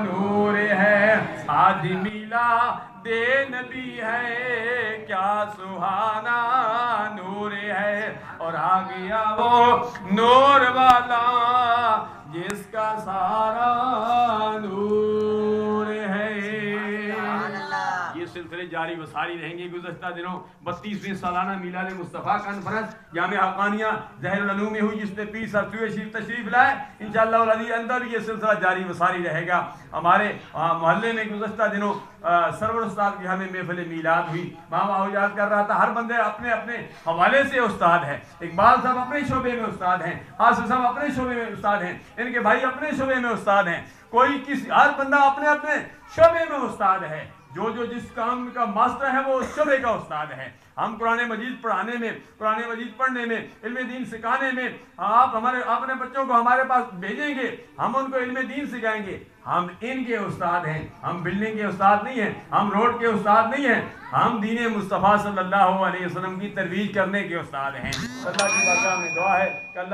نور ہے آج میلا دے نبی ہے کیا سہانا نور ہے اور آ گیا وہ نور والا جس کا سارا نور ہے۔ یہ سلسلے جاری و ساری رہیں گے۔ گزشتہ دنوں 32ویں سالانہ میلاد مصطفیٰ کانفرنس جامعہ حقانیہ ظاہر العلوم میں ہوئی، جس نے پیر صاحب سوئے شریف تشریف لائے۔ انشاءاللہ العزیز اندر یہ سلسلہ جاری و ساری رہے گا۔ ہمارے محلے میں گزشتہ دنوں سرور استاد کی ہمیں محفل میلاد ہوئی۔ ماما یاد کر رہا تھا ہر بندے اپنے اپنے حوالے سے استاد ہے۔ اقبال صاحب اپنے شعبے میں استاد ہیں، آصف صاحب اپنے شعبے میں استاد ہیں، ان کے بھائی اپنے شعبے میں استاد ہیں، کوئی کسی ہر بندہ اپنے اپنے شعبے میں استاد ہے۔ جو جس کام کا ماسٹر ہے وہ اس شعبے کا استاد ہے۔ ہم قرآن مجید پڑھانے میں، قرآن مجید پڑھنے میں، علم دین سکھانے میں، آپ اپنے بچوں کو ہمارے پاس بھیجیں گے، ہم ان کو علم دین سکھائیں گے۔ ہم ان کے استاد ہیں، ہم بلڈنگ کے استاد نہیں ہیں، ہم روڈ کے استاد نہیں ہیں، ہم دین مصطفیٰ صلی اللہ علیہ وسلم کی ترویج کرنے کے استاد ہیں۔ اللہ کی بارگاہ میں دعا ہے کہ اللہ